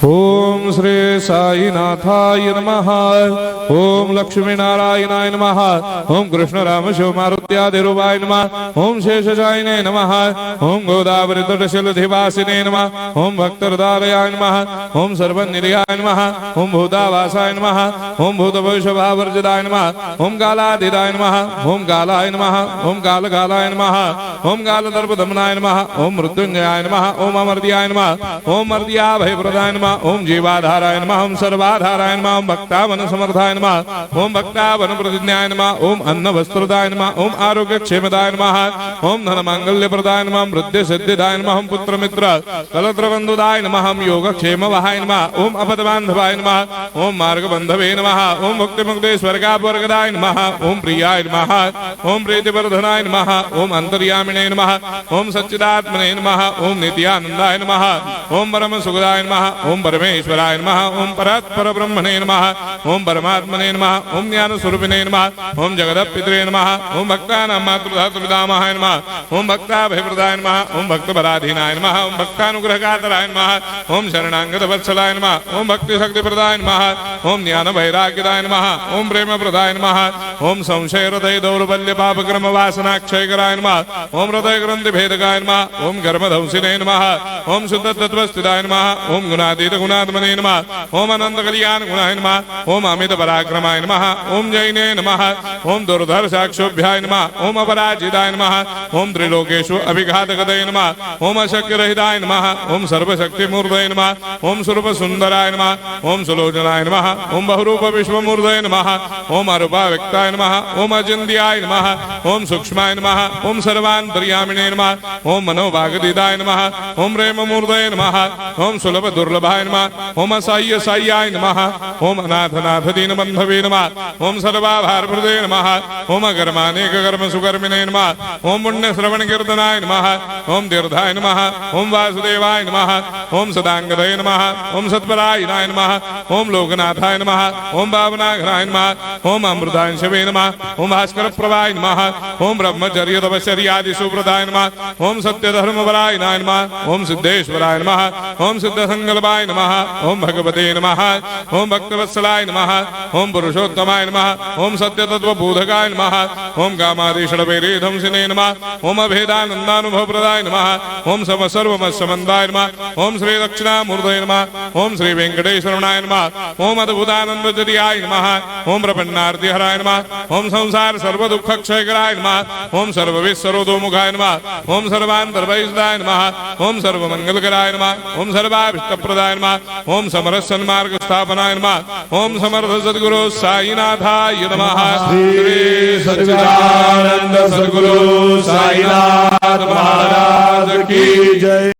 ओम श्री साईनाथाय नमः। ओम लक्ष्मी नारायणाय नमः। ओम कृष्ण राम शिव मारुत्यादिरूपाय नमः। ओम शेषशायिने नमः। ओम गोदावरी तटशिलधिवासिने नमः। ओम भक्तहृदयाय नमः। ओम सर्वनिलयाय नमः। ओम भूतावासाय नमः। ओम भूतभविष्यभावर्जिताय नमः। ओम कालातीताय नमः। ओम कालाय नमः। ओम कालकालाय नमः। ओम कालदर्पदमनाय नमः। ओम मृत्युंजयाय नमः। ओम अमर्त्याय नमः। ओम मर्त्याभयप्रदाय नमः। ओम जीवाधाराय नमः। ओम सर्वाधाराय नमः। ओम भक्तावन समर्थाय नमः। ओम भक्तावन प्रतिज्ञाय नमः। ओम अन्न वस्त्रदाय नमः। ओम आरोग्य क्षेमदाय नमः। ओम धन मांगल्य प्रदाय नमः। वृद्धि सिद्धिदाय नमः। ओम पुत्र मित्र कलत्र बंधुदाय नमः। ओम योग क्षेम वहाय नमः। ओम अपद बांधवाय नमः। ओम मार्ग बंधवे नमः। ओम मुक्ति मुक्ति स्वर्गापवर्गदाय नमः। ओम प्रियाय नमः। ओम प्रीतिवर्धनाय नमः। ओम अंतर्यामिने नमः। ओम सच्चिदात्मने नमः। ओम नित्यानंदाय नमः। ओम परम सुखदाय नमः। ओम परमेश्वराय नमः। ओम परात्पर ब्रह्मणे नमः। ओम परमात्मने नमः। ओम ज्ञान स्वरूपिणे नमः। ओम जगदपितरे नमः। ओम भक्तानां मातृधातुपितामहाय नमः। ओम भक्ताभयप्रदाय नमः। ओम भक्तपराधीनाय नमः। ओम भक्तानुग्रहकातराय नमः। ओम शरणागतवत्सलाय नमः। ओम भक्तिशक्तिप्रदाय नमः। ओम ज्ञान वैराग्यदाय नमः। ओम प्रेमप्रदाय नमः। ओम संशय हृदय दौर्बल्य पापक्रम वासनाक्षयकराय नमः। ओम हृदय ग्रंथि भेदकाय नमः। ओम कर्मधंसिने नमः। ओम शुद्ध तत्वस्थिताय नमः। ओम गुणातीत गुणात्मने नमः। ओम अनंत कल्याण गुणाय नमः। ओम अमित पराक्रमाय नमः। ओम जैने नमः। ओम दुर्धर्षाक्षोभ्याय नमः। ओम अपराजिताय नमः। ओम त्रिलोकेषु अभिघातगतये नमः। ओम अशक्यरहिताय नमः। ओम सर्वशक्तिमूर्तये नमः। ओम स्वरूप सुंदराय नमः। ओम सुलोचनाय नमः। ओम बहुरूप विश्वमूर्तये नमः। ओम अरूपाव्यक्ताय नमः। ओम अचिन्त्याय नमः। ओम सूक्ष्माय नमः। ओम सर्वान्तर्यामिने नमः। ओम मनोभागदिदाय नमः। ओम प्रेममूर्तये नमः। ओम सुलभ दुर्लभाय नमः। ओम असाह्य साह्याय नमः। ओम अनाथनाथ दीनबन्धवे नमः। ओम सर्वाभारप्रदे नमः। ओम अकर्मानेक कर्म सुकर्मिणे नमः। ओम पुण्य श्रवण कीर्तनाय नमः। ओम तीर्थाय नमः। ओम वासुदेवाय नमः। ओम सदांगदये नमः। ओम सत्परायणाय नमः। ओम लोकनाथाय नमः। ओम भावनाघनाय नमः। ओम अमृतांशवे नमः। ओम भास्कर प्रभाय नमः। ओम ब्रह्मचर्य तपश्चर्यादि सुप्रदाय नमः। ओम सत्यधर्मपरायणाय नमः। ओम सिद्धेश्वराय नमः। ओम सिद्ध संकल्पाय नमः। ओम भगवते नमः। ओम भक्तवत्सलाय नमः। ओम पुरुषोत्तमाय नमः। ओम सत्य तत्वबोधकाय नमः। ओम कामादिषडवैरेधंसिने नमः। ओम अभेदानंदानुभव प्रदाय नमः। ओम सर्वमस्समन्दाय नमः। ओम श्री दक्षिणामूर्तये नमः। ओम श्री वेंकटेश्वरनाय नमः। ओम अद्भुतानंदजर्याय नमः। ओम प्रपन्नार्तिहराय नमः। ओम संसार सर्वदुःखक्षयकराय नमः। ओम सर्वविश्वरोधोमुखाय नमः। ओम सर्वान्तर्बहिष्ठाय नमः। ओम सर्वमंगलकराय नमः। ओम सर्वाभीष्टप्रदाय नमः। ओम समरस सन्मार्ग स्थापनाय नमः। ओम समर्थ सद्गुरु साईनाथाय नमः। श्री सच्चिदानंद सद्गुरु साईनाथ महाराज की जय।